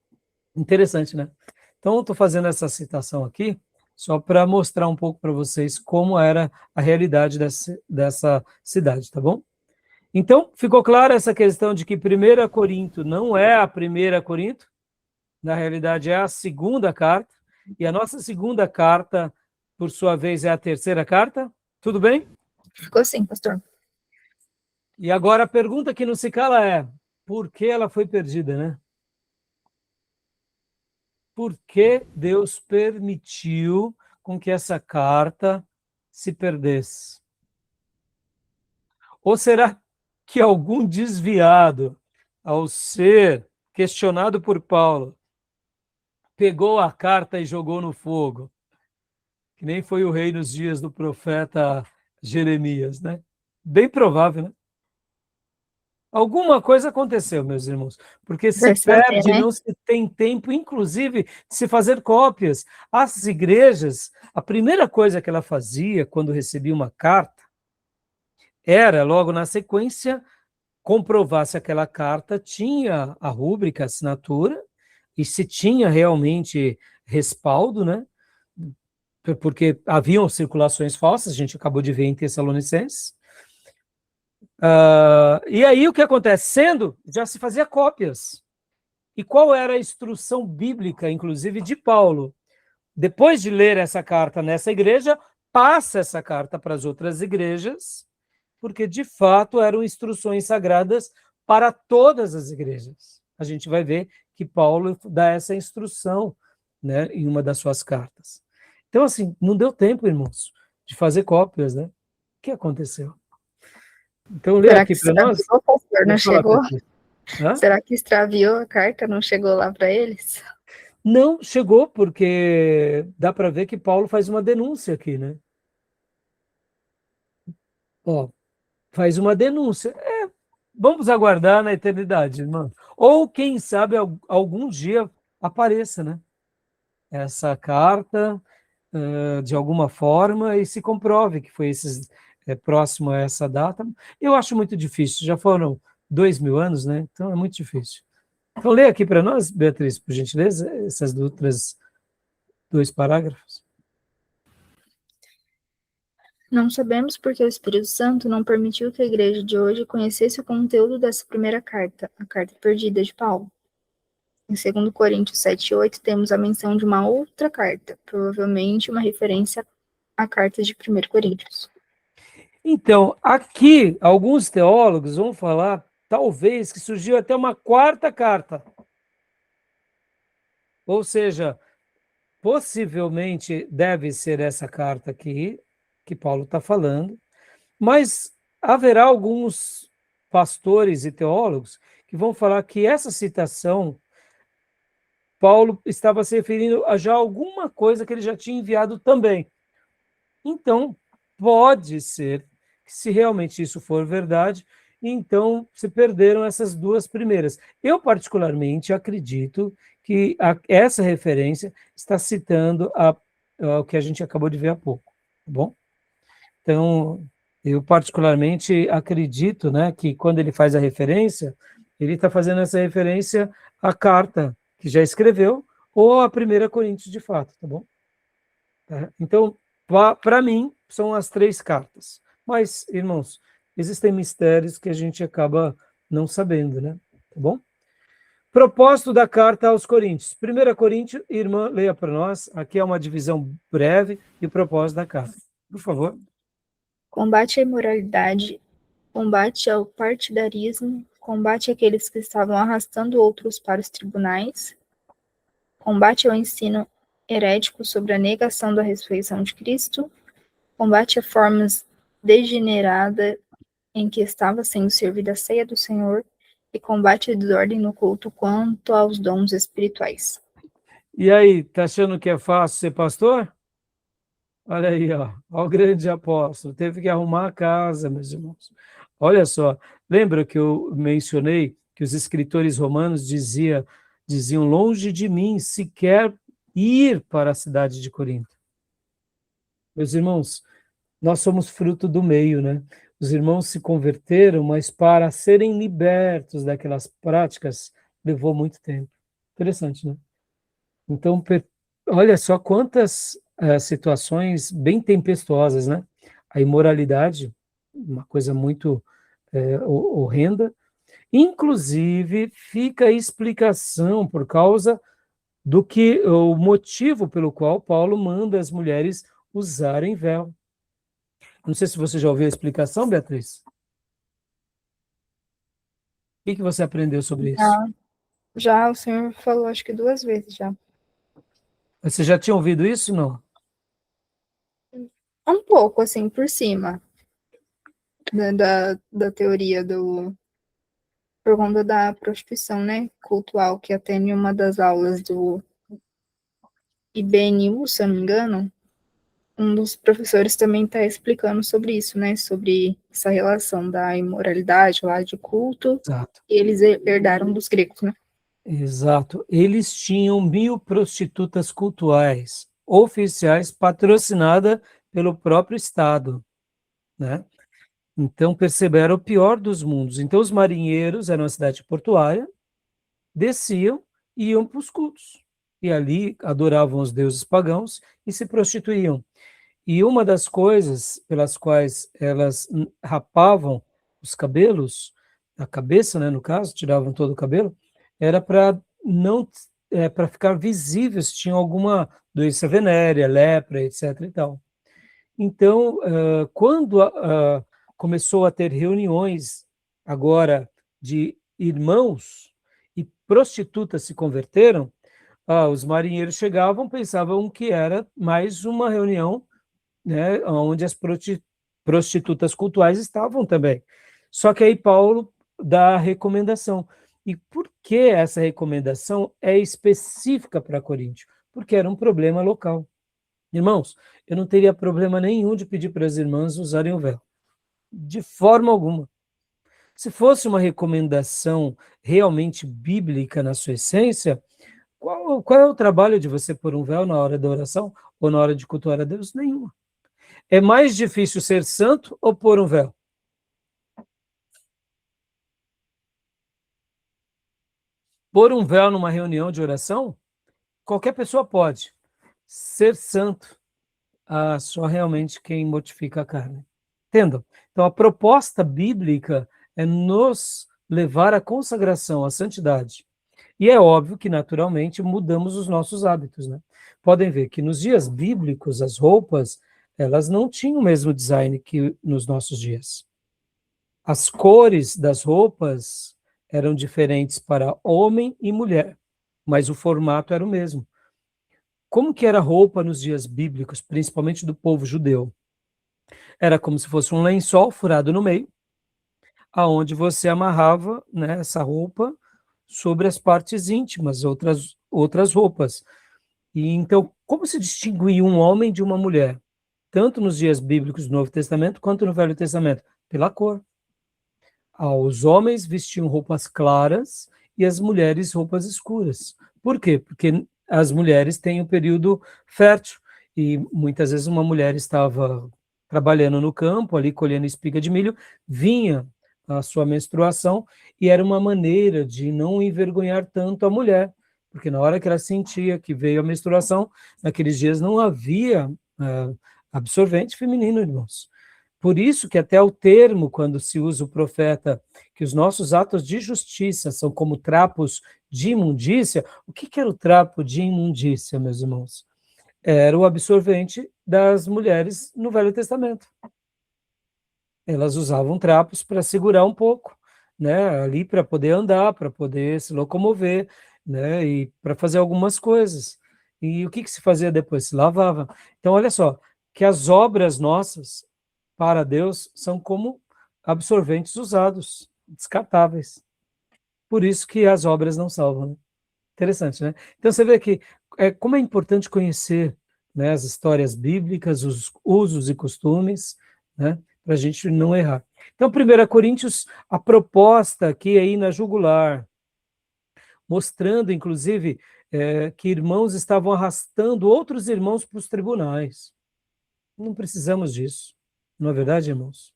Interessante, né? Então, estou fazendo essa citação aqui só para mostrar um pouco para vocês como era a realidade dessa cidade, tá bom? Então, ficou clara essa questão de que 1 Corinto não é a 1 Corinto, na realidade é a segunda carta, e a nossa segunda carta, por sua vez, é a terceira carta. Tudo bem? Ficou assim, pastor. E agora a pergunta que não se cala é: por que ela foi perdida, né? Por que Deus permitiu com que essa carta se perdesse? Ou será que algum desviado, ao ser questionado por Paulo, pegou a carta e jogou no fogo? Que nem foi o rei nos dias do profeta Jeremias, né? Bem provável, né? Alguma coisa aconteceu, meus irmãos, porque se Vai saber, perde, né? não se tem tempo, inclusive, de se fazer cópias. As igrejas, a primeira coisa que ela fazia quando recebia uma carta era, logo na sequência, comprovar se aquela carta tinha a rúbrica, a assinatura, e se tinha realmente respaldo, né? Porque haviam circulações falsas, a gente acabou de ver em Tessalonicenses. E aí o que acontece? Já se fazia cópias. E qual era a instrução bíblica, inclusive, de Paulo? Depois de ler essa carta nessa igreja, passa essa carta para as outras igrejas, porque de fato eram instruções sagradas para todas as igrejas. A gente vai ver que Paulo dá essa instrução, né, em uma das suas cartas. Então, assim, não deu tempo, irmãos, de fazer cópias, né? O que aconteceu? Então, lê Será que aqui para nós. extraviou, pastor? Não chegou? Hã? Será que extraviou a carta? Não chegou lá para eles? Não chegou, porque dá para ver que Paulo faz uma denúncia aqui, né? Ó, faz uma denúncia. Vamos aguardar na eternidade, irmão. Ou, quem sabe, algum dia apareça, né? Essa carta, de alguma forma, e se comprove que foi próximo a essa data. Eu acho muito difícil, já foram 2000 anos, né? Então é muito difícil. Então, lê aqui para nós, Beatriz, por gentileza, essas outras 2 parágrafos. Não sabemos porque o Espírito Santo não permitiu que a igreja de hoje conhecesse o conteúdo dessa primeira carta, a carta perdida de Paulo. Em 2 Coríntios 7:8, temos a menção de uma outra carta, provavelmente uma referência à carta de 1 Coríntios. Então, aqui, alguns teólogos vão falar, talvez, que surgiu até uma quarta carta. Ou seja, possivelmente deve ser essa carta aqui, que Paulo está falando, mas haverá alguns pastores e teólogos que vão falar que essa citação, Paulo estava se referindo a já alguma coisa que ele já tinha enviado também. Então, pode ser que, se realmente isso for verdade, então se perderam essas 2 primeiras. Eu, particularmente, acredito que essa referência está citando o que a gente acabou de ver há pouco, tá bom? Então, eu particularmente acredito, né, que quando ele faz a referência, ele está fazendo essa referência à carta que já escreveu, ou a 1 Coríntios de fato, tá bom? Tá? Então, para mim, são as 3 cartas. Mas, irmãos, existem mistérios que a gente acaba não sabendo, né? Tá bom? Propósito da carta aos Coríntios. 1 Coríntios, irmã, leia para nós. Aqui é uma divisão breve e o propósito da carta. Por favor. Combate à imoralidade, combate ao partidarismo, combate àqueles que estavam arrastando outros para os tribunais, combate ao ensino herético sobre a negação da ressurreição de Cristo, combate a formas degenerada em que estava sendo servida a ceia do Senhor e combate a desordem no culto quanto aos dons espirituais. E aí, tá achando que é fácil ser pastor? Olha aí, ó o grande apóstolo, teve que arrumar a casa, meus irmãos. Olha só, lembra que eu mencionei que os escritores romanos diziam longe de mim sequer ir para a cidade de Corinto. Meus irmãos, nós somos fruto do meio, né? Os irmãos se converteram, mas para serem libertos daquelas práticas levou muito tempo. Interessante, né? Então, olha só quantas situações bem tempestuosas, né? A imoralidade, uma coisa muito horrenda. Inclusive, fica a explicação por causa do que o motivo pelo qual Paulo manda as mulheres usarem véu. Não sei se você já ouviu a explicação, Beatriz. O que você aprendeu sobre isso? Já o senhor falou, acho que 2 vezes já. Você já tinha ouvido isso? Não? Um pouco, assim, por cima da teoria por conta da prostituição, né, cultural, que até em uma das aulas do IBNU, se eu não me engano, um dos professores também está explicando sobre isso, né, sobre essa relação da imoralidade lá de culto, Exato. e eles herdaram dos gregos, né? Exato. Eles tinham 1.000 prostitutas cultuais oficiais patrocinada pelo próprio Estado, né? Então perceberam o pior dos mundos. Então os marinheiros, era uma cidade portuária, desciam e iam para os cultos. E ali adoravam os deuses pagãos e se prostituíam. E uma das coisas pelas quais elas rapavam os cabelos, a cabeça, né, no caso, tiravam todo o cabelo, era para não para ficar visível se tinha alguma doença venérea, lepra, etc. e tal. Então, quando começou a ter reuniões agora de irmãos e prostitutas se converteram, os marinheiros chegavam, pensavam que era mais uma reunião, né, onde as prostitutas cultuais estavam também. Só que aí Paulo dá a recomendação. E por que essa recomendação é específica para Coríntio? Porque era um problema local. Irmãos, eu não teria problema nenhum de pedir para as irmãs usarem o véu. De forma alguma. Se fosse uma recomendação realmente bíblica na sua essência, qual é o trabalho de você pôr um véu na hora da oração ou na hora de cultuar a Deus? Nenhuma. É mais difícil ser santo ou pôr um véu? Pôr um véu numa reunião de oração, qualquer pessoa pode. Ser santo, só realmente quem mortifica a carne. Entendam? Então, a proposta bíblica é nos levar à consagração, à santidade. E é óbvio que, naturalmente, mudamos os nossos hábitos, né? Podem ver que nos dias bíblicos, as roupas, elas não tinham o mesmo design que nos nossos dias. As cores das roupas eram diferentes para homem e mulher, mas o formato era o mesmo. Como que era a roupa nos dias bíblicos, principalmente do povo judeu? Era como se fosse um lençol furado no meio, aonde você amarrava, né, essa roupa sobre as partes íntimas, outras roupas. E então, como se distinguia um homem de uma mulher? Tanto nos dias bíblicos do Novo Testamento, quanto no Velho Testamento? Pela cor. Os homens vestiam roupas claras e as mulheres roupas escuras. Por quê? Porque as mulheres têm o período fértil e muitas vezes uma mulher estava trabalhando no campo, ali colhendo espiga de milho, vinha a sua menstruação e era uma maneira de não envergonhar tanto a mulher, porque na hora que ela sentia que veio a menstruação, naqueles dias não havia absorvente feminino, irmãos. Por isso que até o termo, quando se usa o profeta, que os nossos atos de justiça são como trapos de imundícia, o que era o trapo de imundícia, meus irmãos? Era o absorvente das mulheres no Velho Testamento. Elas usavam trapos para segurar um pouco, né, ali para poder andar, para poder se locomover, né, e para fazer algumas coisas. E o que se fazia depois? Se lavava. Então, olha só, que as obras nossas para Deus são como absorventes usados, descartáveis. Por isso que as obras não salvam. Né? Interessante, né? Então você vê que como é importante conhecer né, as histórias bíblicas, os usos e costumes, né, para a gente não errar. Então, 1 Coríntios, a proposta aqui aí na jugular, mostrando, inclusive, que irmãos estavam arrastando outros irmãos para os tribunais. Não precisamos disso, não é verdade, irmãos?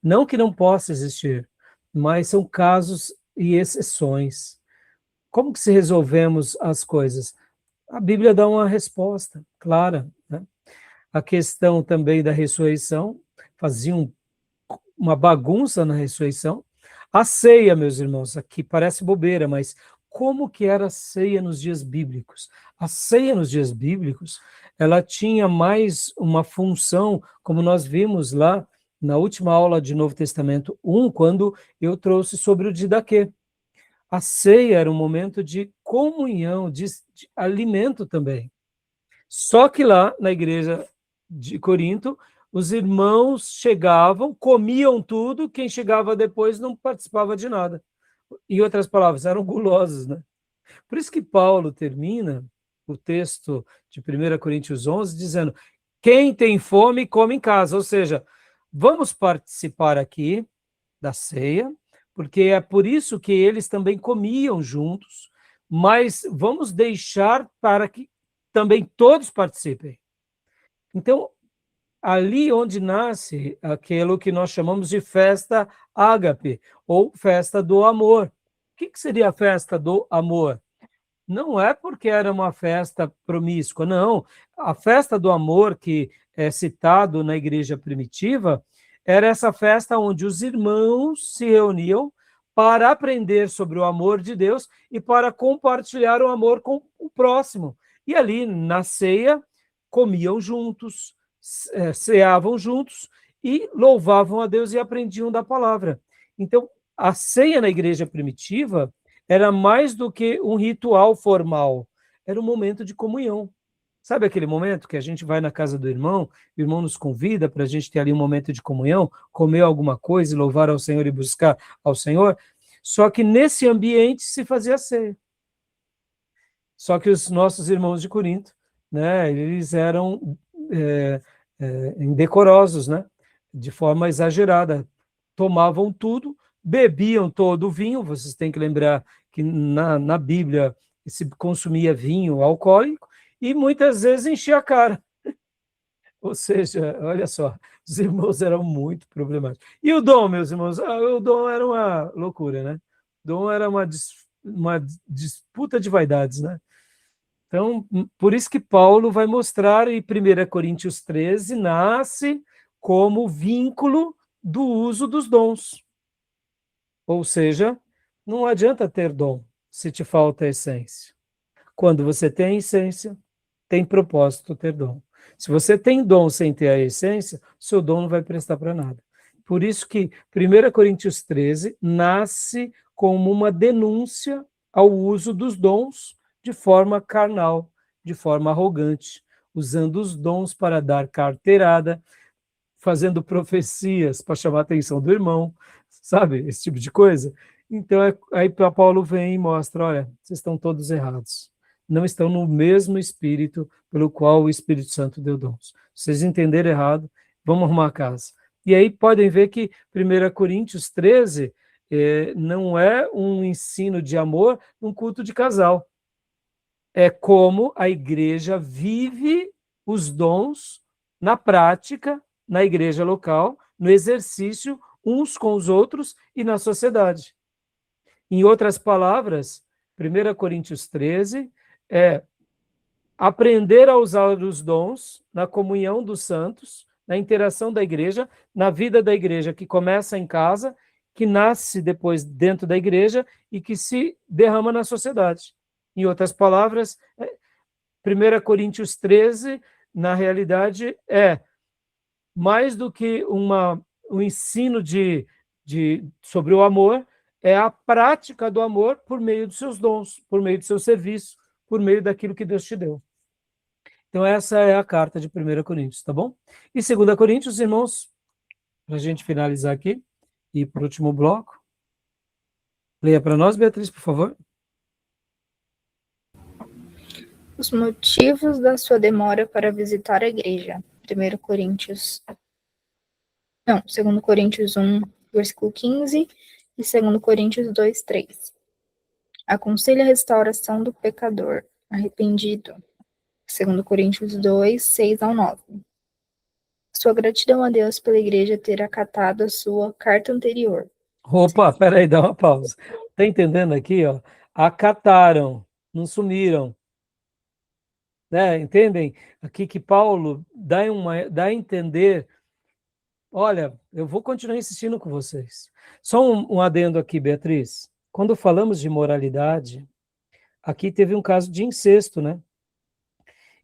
Não que não possa existir, mas são casos e exceções. Como que se resolvemos as coisas? A Bíblia dá uma resposta clara, né? A questão também da ressurreição, faziam uma bagunça na ressurreição. A ceia, meus irmãos, aqui parece bobeira, mas como que era a ceia nos dias bíblicos? A ceia nos dias bíblicos, ela tinha mais uma função, como nós vimos lá na última aula de Novo Testamento 1, quando eu trouxe sobre o didaquê. A ceia era um momento de comunhão, de alimento também. Só que lá na igreja de Corinto, os irmãos chegavam, comiam tudo, quem chegava depois não participava de nada. Em outras palavras, eram gulosos, né? Por isso que Paulo termina o texto de 1 Coríntios 11 dizendo: quem tem fome, come em casa. Ou seja, vamos participar aqui da ceia, porque é por isso que eles também comiam juntos, mas vamos deixar para que também todos participem. Então, ali onde nasce aquilo que nós chamamos de festa ágape, ou festa do amor. O que seria a festa do amor? Não é porque era uma festa promíscua, não. A festa do amor que é citado na igreja primitiva era essa festa onde os irmãos se reuniam para aprender sobre o amor de Deus e para compartilhar o amor com o próximo. E ali, na ceia, comiam juntos, ceavam juntos e louvavam a Deus e aprendiam da palavra. Então, a ceia na igreja primitiva era mais do que um ritual formal, era um momento de comunhão. Sabe aquele momento que a gente vai na casa do irmão, o irmão nos convida para a gente ter ali um momento de comunhão, comer alguma coisa, louvar ao Senhor e buscar ao Senhor? Só que nesse ambiente se fazia ceia. Só que os nossos irmãos de Corinto, né, eles eram indecorosos, né, de forma exagerada. Tomavam tudo, bebiam todo o vinho. Vocês têm que lembrar que na Bíblia se consumia vinho alcoólico e muitas vezes enchia a cara. Ou seja, olha só, os irmãos eram muito problemáticos. E o dom, meus irmãos? O dom era uma loucura, né? O dom era uma disputa de vaidades, né? Então, por isso que Paulo vai mostrar em 1 Coríntios 13, nasce como vínculo do uso dos dons. Ou seja, não adianta ter dom se te falta a essência. Quando você tem a essência, tem propósito ter dom. Se você tem dom sem ter a essência, seu dom não vai prestar para nada. Por isso que 1 Coríntios 13 nasce como uma denúncia ao uso dos dons de forma carnal, de forma arrogante, usando os dons para dar carteirada, fazendo profecias para chamar a atenção do irmão, sabe? Esse tipo de coisa. Então, aí Paulo vem e mostra, olha, vocês estão todos errados. Não estão no mesmo espírito pelo qual o Espírito Santo deu dons. Vocês entenderam errado, vamos arrumar a casa. E aí podem ver que 1 Coríntios 13 não é um ensino de amor num culto de casal. É como a igreja vive os dons na prática, na igreja local, no exercício uns com os outros e na sociedade. Em outras palavras, 1 Coríntios 13 é aprender a usar os dons na comunhão dos santos, na interação da igreja, na vida da igreja, que começa em casa, que nasce depois dentro da igreja e que se derrama na sociedade. Em outras palavras, 1 Coríntios 13, na realidade, é mais do que um ensino sobre o amor, é a prática do amor por meio dos seus dons, por meio do seu serviço, por meio daquilo que Deus te deu. Então, essa é a carta de 1 Coríntios, tá bom? E 2 Coríntios, irmãos, para a gente finalizar aqui, e para o último bloco, leia para nós, Beatriz, por favor. Os motivos da sua demora para visitar a igreja. 2 Coríntios 1, versículo 15 e 2 Coríntios 2, 3. Aconselha a restauração do pecador arrependido. 2 Coríntios 2, 6 ao 9. Sua gratidão a Deus pela igreja ter acatado a sua carta anterior. Opa, peraí, dá uma pausa. Tá entendendo aqui, ó? Acataram, não sumiram. Né? Entendem? Aqui que Paulo dá a entender, olha, eu vou continuar insistindo com vocês. Só um adendo aqui, Beatriz. Quando falamos de moralidade, aqui teve um caso de incesto, né?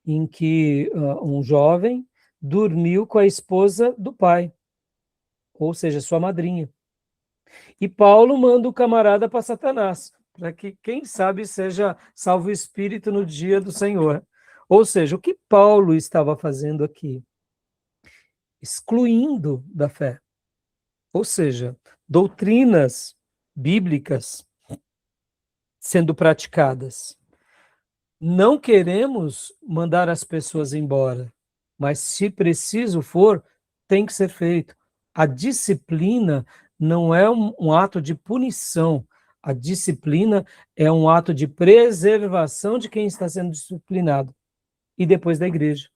Em que um jovem dormiu com a esposa do pai, ou seja, sua madrinha. E Paulo manda o camarada para Satanás, para que, quem sabe, seja salvo o espírito no dia do Senhor. Ou seja, o que Paulo estava fazendo aqui? Excluindo da fé. Ou seja, doutrinas bíblicas sendo praticadas. Não queremos mandar as pessoas embora, mas se preciso for, tem que ser feito. A disciplina não é um ato de punição, a disciplina é um ato de preservação de quem está sendo disciplinado, e depois da igreja.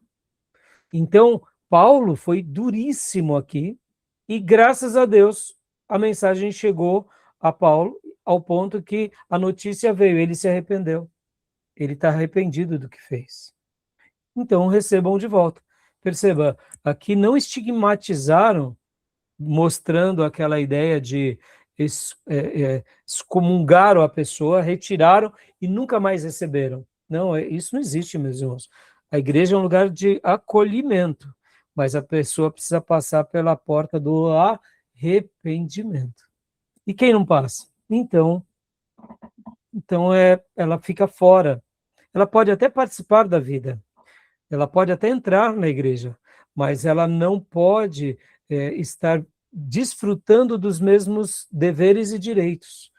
Então, Paulo foi duríssimo aqui, e graças a Deus, a mensagem chegou a Paulo, ao ponto que a notícia veio, ele se arrependeu. Ele está arrependido do que fez. Então, recebam de volta. Perceba, aqui não estigmatizaram, mostrando aquela ideia de excomungaram a pessoa, retiraram e nunca mais receberam. Não, isso não existe, meus irmãos. A igreja é um lugar de acolhimento, mas a pessoa precisa passar pela porta do arrependimento. E quem não passa? Então ela fica fora. Ela pode até participar da vida, ela pode até entrar na igreja, mas ela não pode estar desfrutando dos mesmos deveres e direitos.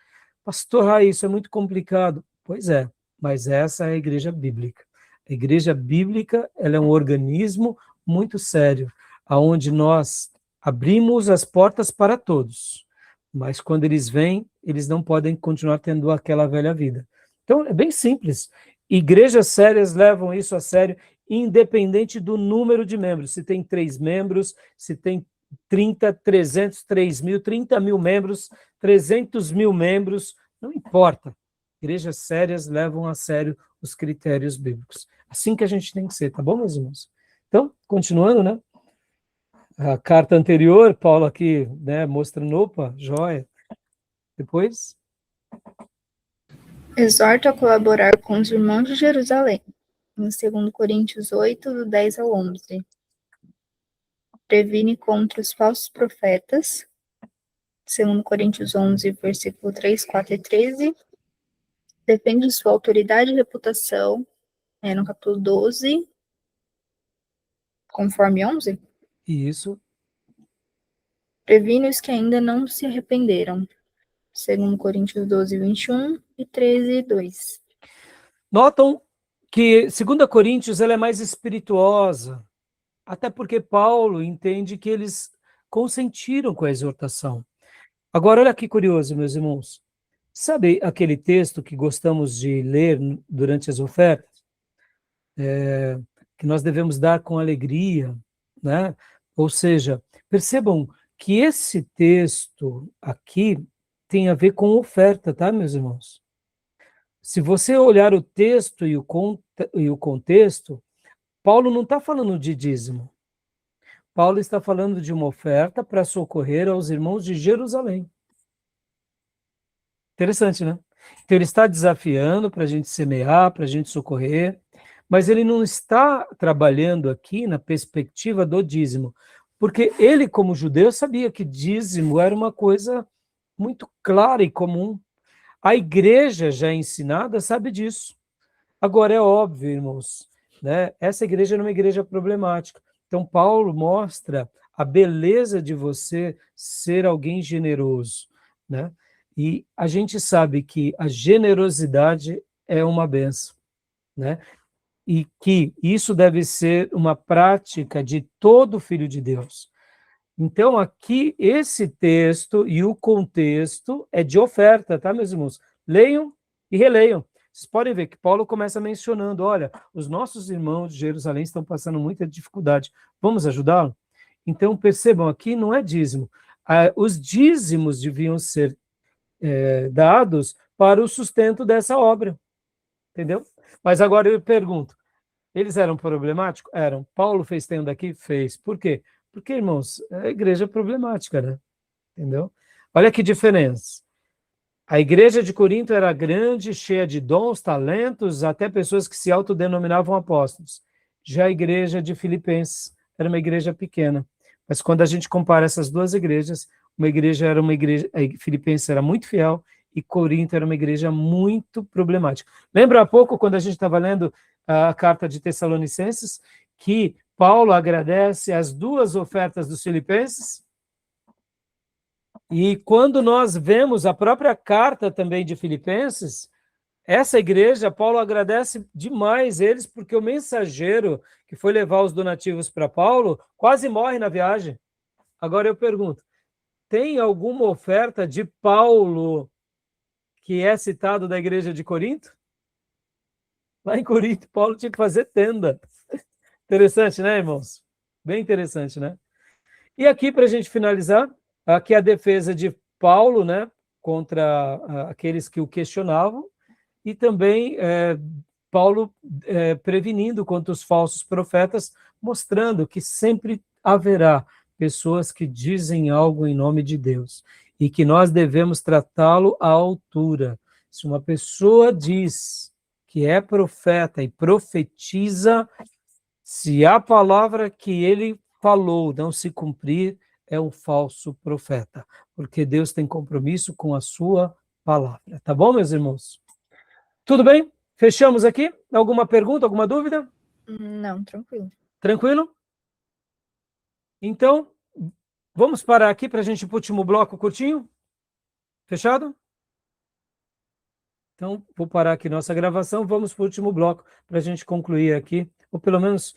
Pastor, isso é muito complicado. Pois é, mas essa é a igreja bíblica. A igreja bíblica, ela é um organismo muito sério, onde nós abrimos as portas para todos, mas quando eles vêm, eles não podem continuar tendo aquela velha vida. Então, é bem simples. Igrejas sérias levam isso a sério, independente do número de membros. Se tem 3 membros, se tem 30, 300, 3 mil, 30 mil membros, 300 mil membros, não importa. Igrejas sérias levam a sério os critérios bíblicos. Assim que a gente tem que ser, tá bom, meus irmãos? Então, continuando, né? A carta anterior, Paulo aqui, né, mostrando, opa, joia. Depois... Exorta a colaborar com os irmãos de Jerusalém, em 2 Coríntios 8, do 10 ao 11. Previne contra os falsos profetas, 2 Coríntios 11, versículo 3, 4 e 13. Defende de sua autoridade e reputação, no capítulo 12, conforme 11. Isso. Previne os que ainda não se arrependeram, 2 Coríntios 12, 21 e 13, 2. Notam que 2 Coríntios ela é mais espirituosa, até porque Paulo entende que eles consentiram com a exortação. Agora, olha que curioso, meus irmãos. Sabe aquele texto que gostamos de ler durante as ofertas? Que nós devemos dar com alegria, né? Ou seja, percebam que esse texto aqui tem a ver com oferta, tá, meus irmãos? Se você olhar o texto e o contexto, Paulo não está falando de dízimo. Paulo está falando de uma oferta para socorrer aos irmãos de Jerusalém. Interessante, né? Então ele está desafiando para a gente semear, para a gente socorrer, mas ele não está trabalhando aqui na perspectiva do dízimo, porque ele, como judeu, sabia que dízimo era uma coisa muito clara e comum. A igreja já ensinada sabe disso. Agora, é óbvio, irmãos, né? Essa igreja era uma igreja problemática. Então, Paulo mostra a beleza de você ser alguém generoso, né? E a gente sabe que a generosidade é uma bênção, né? e que isso deve ser uma prática de todo filho de Deus. Então, aqui, esse texto e o contexto é de oferta, tá, meus irmãos? Leiam e releiam. Vocês podem ver que Paulo começa mencionando, olha, os nossos irmãos de Jerusalém estão passando muita dificuldade, vamos ajudá-los? Então, percebam, aqui não é dízimo. Os dízimos deviam ser dados para o sustento dessa obra, entendeu? Mas agora eu pergunto, eles eram problemáticos? Eram. Paulo fez tenda aqui? Fez. Por quê? Porque, irmãos, a igreja é problemática, né? Entendeu? Olha que diferença. A igreja de Corinto era grande, cheia de dons, talentos, até pessoas que se autodenominavam apóstolos. Já a igreja de Filipenses era uma igreja pequena. Mas quando a gente compara essas duas igrejas, Filipenses era muito fiel e Corinto era uma igreja muito problemática. Lembra há pouco, quando a gente estava lendo a carta de Tessalonicenses, que Paulo agradece as duas ofertas dos filipenses? E quando nós vemos a própria carta também de Filipenses, essa igreja, Paulo agradece demais eles, porque o mensageiro que foi levar os donativos para Paulo quase morre na viagem. Agora eu pergunto, tem alguma oferta de Paulo que é citado da igreja de Corinto? Lá em Corinto, Paulo tinha que fazer tenda. Interessante, né, irmãos? Bem interessante, né? E aqui, para a gente finalizar, aqui a defesa de Paulo, né, contra aqueles que o questionavam, e também Paulo prevenindo contra os falsos profetas, mostrando que sempre haverá pessoas que dizem algo em nome de Deus, e que nós devemos tratá-lo à altura. Se uma pessoa diz que é profeta e profetiza, se a palavra que ele falou não se cumprir, é um falso profeta, porque Deus tem compromisso com a sua palavra. Tá bom, meus irmãos? Tudo bem? Fechamos aqui? Alguma pergunta, alguma dúvida? Não, tranquilo. Tranquilo? Então, vamos parar aqui para a gente ir para o último bloco curtinho? Fechado? Então, vou parar aqui nossa gravação, vamos para o último bloco para a gente concluir aqui, ou pelo menos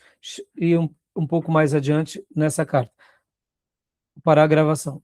ir um pouco mais adiante nessa carta. Vou parar a gravação.